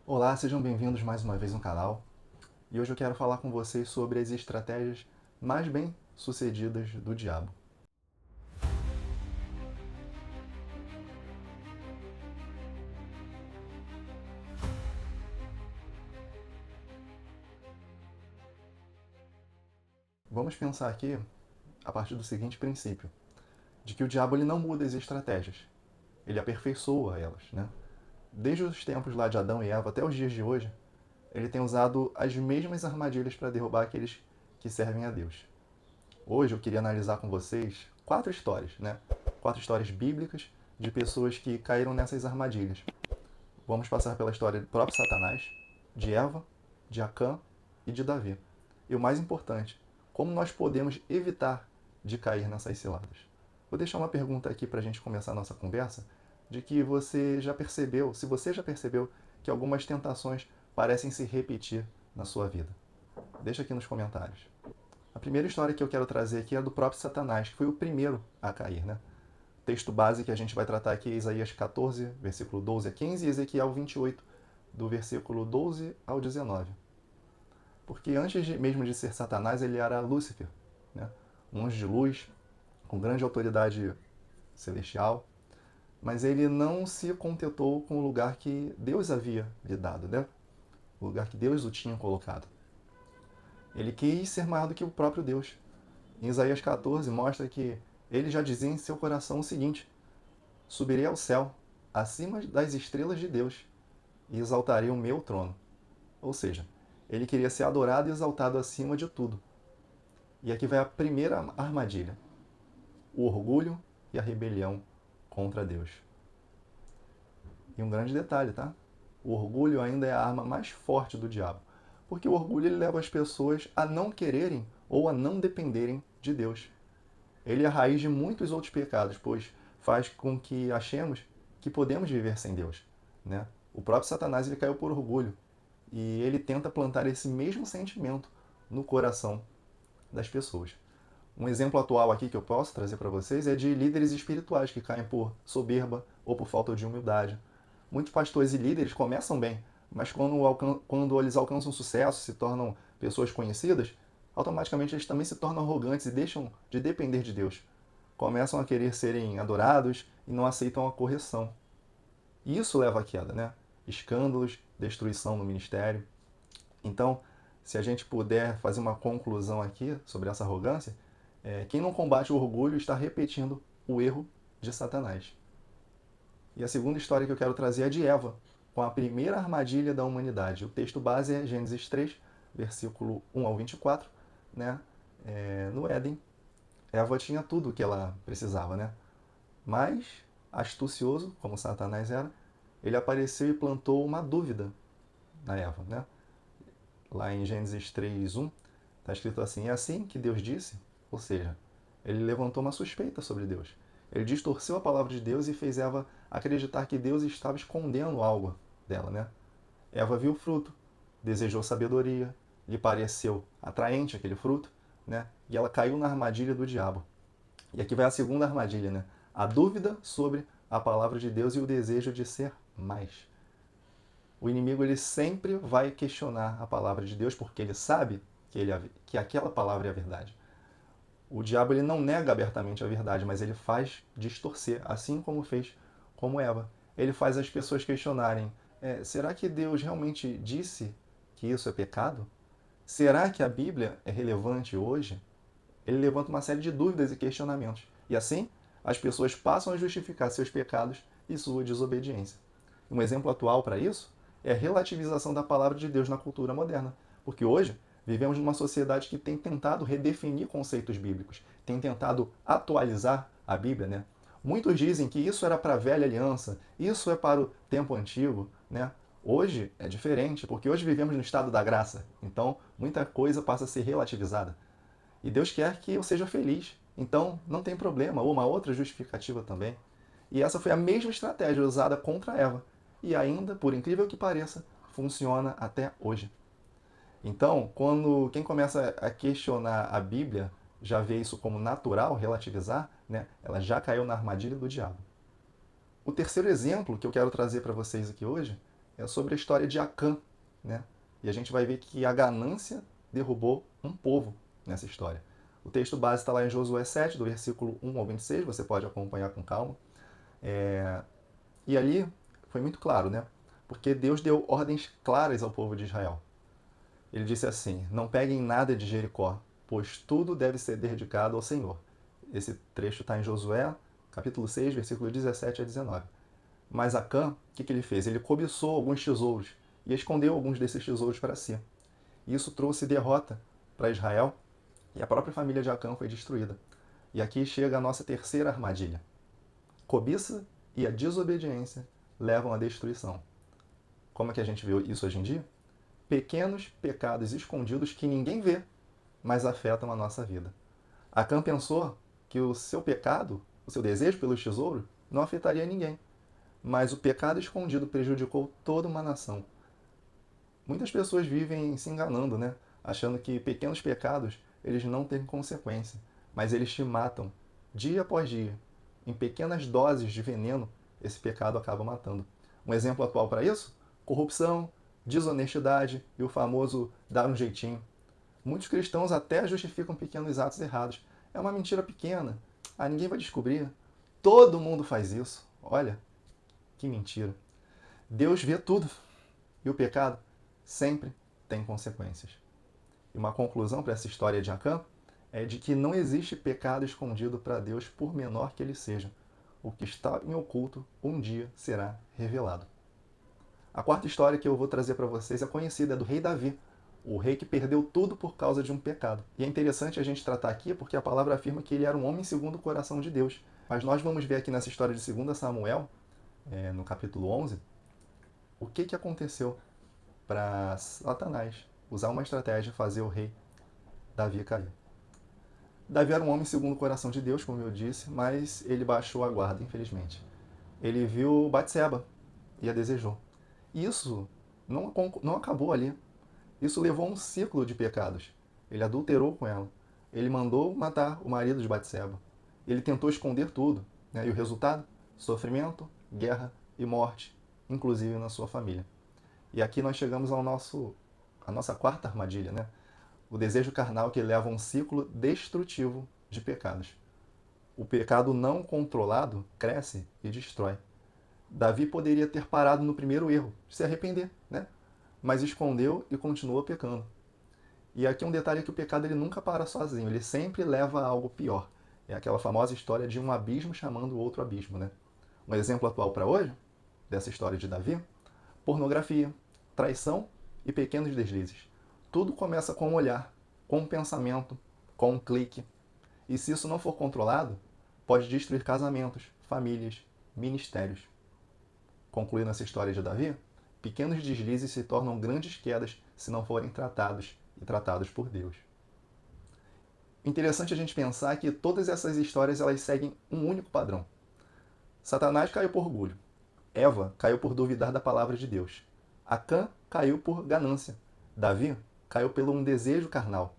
Olá, sejam bem-vindos mais uma vez no canal. E hoje eu quero falar com vocês sobre as estratégias mais bem-sucedidas do diabo. Vamos pensar aqui a partir do seguinte princípio, de que o diabo ele não muda as estratégias, ele aperfeiçoa elas, né? Desde os tempos lá de Adão e Eva até os dias de hoje, ele tem usado as mesmas armadilhas para derrubar aqueles que servem a Deus. Hoje eu queria analisar com vocês 4 histórias, né? 4 histórias bíblicas de pessoas que caíram nessas armadilhas. Vamos passar pela história do próprio Satanás, de Eva, de Acã e de Davi. E o mais importante, como nós podemos evitar de cair nessas ciladas. Vou deixar uma pergunta aqui para a gente começar a nossa conversa, de que você já percebeu, se você já percebeu que algumas tentações parecem se repetir na sua vida. Deixa aqui nos comentários. A primeira história que eu quero trazer aqui é do próprio Satanás, que foi o primeiro a cair, né? O texto base que a gente vai tratar aqui é Isaías 14, versículo 12 a 15, e Ezequiel 28, do versículo 12 ao 19. Porque mesmo de ser Satanás, ele era Lúcifer, né? Um anjo de luz, com grande autoridade celestial, mas ele não se contentou com o lugar que Deus havia lhe dado, né? O lugar que Deus o tinha colocado. Ele quis ser maior do que o próprio Deus. Em Isaías 14 mostra que ele já dizia em seu coração o seguinte: subirei ao céu, acima das estrelas de Deus, e exaltarei o meu trono. Ou seja, ele queria ser adorado e exaltado acima de tudo. E aqui vai a primeira armadilha: o orgulho e a rebelião contra Deus. E um grande detalhe, tá? O orgulho ainda é a arma mais forte do diabo, porque o orgulho ele leva as pessoas a não quererem ou a não dependerem de Deus. Ele é a raiz de muitos outros pecados, pois faz com que achemos que podemos viver sem Deus, né? O próprio Satanás ele caiu por orgulho e ele tenta plantar esse mesmo sentimento no coração das pessoas. Um exemplo atual aqui que eu posso trazer para vocês é de líderes espirituais que caem por soberba ou por falta de humildade. Muitos pastores e líderes começam bem, mas quando eles alcançam sucesso, se tornam pessoas conhecidas, automaticamente eles também se tornam arrogantes e deixam de depender de Deus. Começam a querer serem adorados e não aceitam a correção. E isso leva à queda, né? Escândalos, destruição no ministério. Então, se a gente puder fazer uma conclusão aqui sobre essa arrogância, quem não combate o orgulho está repetindo o erro de Satanás. E a segunda história que eu quero trazer é de Eva, com a primeira armadilha da humanidade. O texto base é Gênesis 3, versículo 1 ao 24, né? No Éden, Eva tinha tudo o que ela precisava, né? Mas, astucioso, como Satanás era, ele apareceu e plantou uma dúvida na Eva, né? Lá em Gênesis 3:1, está escrito assim: é assim que Deus disse, ou seja, ele levantou uma suspeita sobre Deus. Ele distorceu a palavra de Deus e fez Eva acreditar que Deus estava escondendo algo dela, né? Eva viu o fruto, desejou sabedoria, lhe pareceu atraente aquele fruto, né? E ela caiu na armadilha do diabo. E aqui vai a segunda armadilha, né? A dúvida sobre a palavra de Deus e o desejo de ser mais. O inimigo ele sempre vai questionar a palavra de Deus porque ele sabe que aquela palavra é a verdade. O diabo ele não nega abertamente a verdade, mas ele faz distorcer, assim como fez como Eva. Ele faz as pessoas questionarem: será que Deus realmente disse que isso é pecado? Será que a Bíblia é relevante hoje? Ele levanta uma série de dúvidas e questionamentos. E assim, as pessoas passam a justificar seus pecados e sua desobediência. Um exemplo atual para isso é a relativização da palavra de Deus na cultura moderna. Porque hoje vivemos numa sociedade que tem tentado redefinir conceitos bíblicos, tem tentado atualizar a Bíblia, né? Muitos dizem que isso era para a velha aliança, isso é para o tempo antigo, né? Hoje é diferente, porque hoje vivemos no estado da graça. Então, muita coisa passa a ser relativizada. E Deus quer que eu seja feliz. Então, não tem problema. Ou uma outra justificativa também. E essa foi a mesma estratégia usada contra Eva. E ainda, por incrível que pareça, funciona até hoje. Então, quando quem começa a questionar a Bíblia já vê isso como natural, relativizar, né? Ela já caiu na armadilha do diabo. O terceiro exemplo que eu quero trazer para vocês aqui hoje é sobre a história de Acã, né? E a gente vai ver que a ganância derrubou um povo nessa história. O texto base está lá em Josué 7, do versículo 1 ao 26, você pode acompanhar com calma. E ali foi muito claro, né? Porque Deus deu ordens claras ao povo de Israel. Ele disse assim: não peguem nada de Jericó, pois tudo deve ser dedicado ao Senhor. Esse trecho está em Josué, capítulo 6, versículo 17 a 19. Mas Acã, o que ele fez? Ele cobiçou alguns tesouros e escondeu alguns desses tesouros para si. Isso trouxe derrota para Israel e a própria família de Acã foi destruída. E aqui chega a nossa terceira armadilha. Cobiça e a desobediência levam à destruição. Como é que a gente vê isso hoje em dia? Pequenos pecados escondidos que ninguém vê, mas afetam a nossa vida. Acã pensou que o seu pecado, o seu desejo pelos tesouros, não afetaria ninguém. Mas o pecado escondido prejudicou toda uma nação. Muitas pessoas vivem se enganando, né? Achando que pequenos pecados eles não têm consequência, mas eles te matam dia após dia. Em pequenas doses de veneno, esse pecado acaba matando. Um exemplo atual para isso? Corrupção, desonestidade e o famoso dar um jeitinho. Muitos cristãos até justificam pequenos atos errados. É uma mentira pequena. Ah, ninguém vai descobrir. Todo mundo faz isso. Olha, que mentira. Deus vê tudo. E o pecado sempre tem consequências. E uma conclusão para essa história de Acã é de que não existe pecado escondido para Deus, por menor que ele seja. O que está em oculto um dia será revelado. A quarta história que eu vou trazer para vocês é conhecida, é do rei Davi, o rei que perdeu tudo por causa de um pecado. E é interessante a gente tratar aqui porque a palavra afirma que ele era um homem segundo o coração de Deus. Mas nós vamos ver aqui nessa história de 2 Samuel, no capítulo 11, o que aconteceu para Satanás usar uma estratégia e fazer o rei Davi cair. Davi era um homem segundo o coração de Deus, como eu disse, mas ele baixou a guarda, infelizmente. Ele viu Batseba e a desejou. Isso não acabou ali. Isso levou a um ciclo de pecados. Ele adulterou com ela. Ele mandou matar o marido de Batseba. Ele tentou esconder tudo. Né? E o resultado? Sofrimento, guerra e morte, inclusive na sua família. E aqui nós chegamos à nossa quarta armadilha, né? O desejo carnal que leva a um ciclo destrutivo de pecados. O pecado não controlado cresce e destrói. Davi poderia ter parado no primeiro erro, se arrepender, né? Mas escondeu e continuou pecando. E aqui um detalhe é que o pecado ele nunca para sozinho, ele sempre leva a algo pior. É aquela famosa história de um abismo chamando o outro abismo, né? Um exemplo atual para hoje, dessa história de Davi, pornografia, traição e pequenos deslizes. Tudo começa com um olhar, com um pensamento, com um clique. E se isso não for controlado, pode destruir casamentos, famílias, ministérios. Concluindo essa história de Davi, pequenos deslizes se tornam grandes quedas se não forem tratados e tratados por Deus. Interessante a gente pensar que todas essas histórias elas seguem um único padrão. Satanás caiu por orgulho. Eva caiu por duvidar da palavra de Deus. Acã caiu por ganância. Davi caiu pelo um desejo carnal.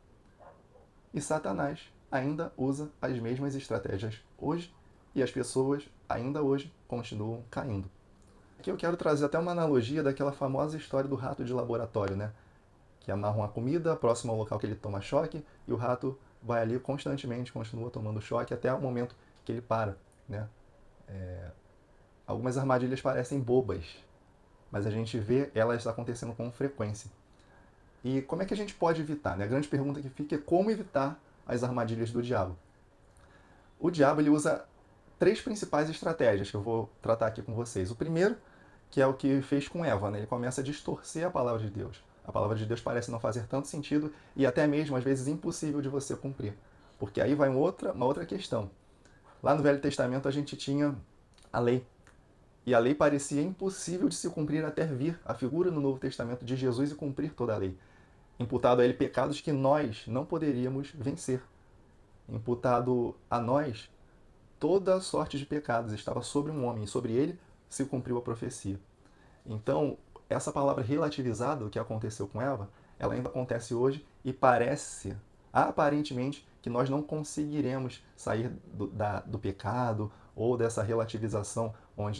E Satanás ainda usa as mesmas estratégias hoje e as pessoas ainda hoje continuam caindo. Aqui eu quero trazer até uma analogia daquela famosa história do rato de laboratório, né? Que amarra uma comida próximo ao local que ele toma choque e o rato vai ali constantemente, continua tomando choque até o momento que ele para, né? Algumas armadilhas parecem bobas, mas a gente vê elas acontecendo com frequência. E como é que a gente pode evitar? Né? A grande pergunta que fica é como evitar as armadilhas do diabo. O diabo ele usa três principais estratégias que eu vou tratar aqui com vocês. O primeiro, que é o que fez com Eva, né? Ele começa a distorcer a palavra de Deus. A palavra de Deus parece não fazer tanto sentido e até mesmo, às vezes, impossível de você cumprir. Porque aí vai uma outra questão. Lá no Velho Testamento a gente tinha a lei. E a lei parecia impossível de se cumprir até vir a figura no Novo Testamento de Jesus e cumprir toda a lei. Imputado a ele pecados que nós não poderíamos vencer. Imputado a nós toda sorte de pecados estava sobre um homem e sobre ele se cumpriu a profecia. Então, essa palavra relativizada, o que aconteceu com Eva, ela ainda acontece hoje e parece, aparentemente, que nós não conseguiremos sair do pecado ou dessa relativização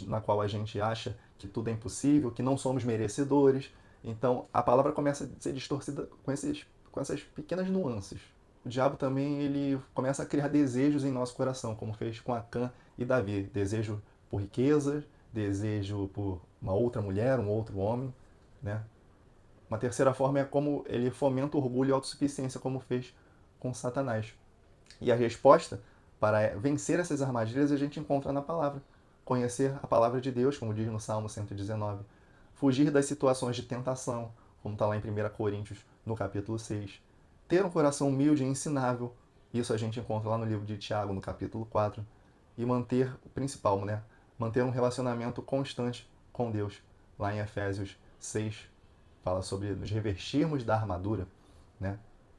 na qual a gente acha que tudo é impossível, que não somos merecedores. Então a palavra começa a ser distorcida com essas pequenas nuances. O diabo também ele começa a criar desejos em nosso coração, como fez com Acã e Davi. Desejo por riqueza, desejo por uma outra mulher, um outro homem, né? Uma terceira forma é como ele fomenta orgulho e autossuficiência, como fez com Satanás. E a resposta para vencer essas armadilhas a gente encontra na palavra. Conhecer a palavra de Deus, como diz no Salmo 119. Fugir das situações de tentação, como está lá em 1 Coríntios, no capítulo 6. Ter um coração humilde e ensinável. Isso a gente encontra lá no livro de Tiago, no capítulo 4. E manter o principal, né? Manter um relacionamento constante com Deus. Lá em Efésios 6, fala sobre nos revestirmos da armadura, né?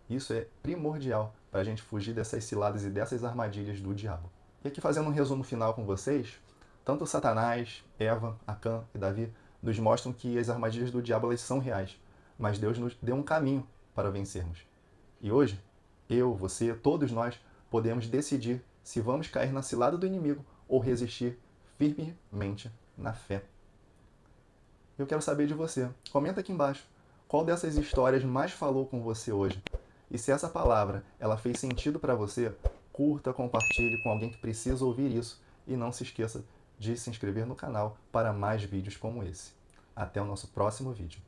Isso é primordial para a gente fugir dessas ciladas e dessas armadilhas do diabo. E aqui fazendo um resumo final com vocês, tanto Satanás, Eva, Acã e Davi nos mostram que as armadilhas do diabo elas são reais, mas Deus nos deu um caminho para vencermos. E hoje, eu, você, todos nós podemos decidir se vamos cair na cilada do inimigo ou resistir firmemente na fé. Eu quero saber de você. Comenta aqui embaixo. Qual dessas histórias mais falou com você hoje? E se essa palavra ela fez sentido para você, curta, compartilhe com alguém que precisa ouvir isso. E não se esqueça de se inscrever no canal para mais vídeos como esse. Até o nosso próximo vídeo.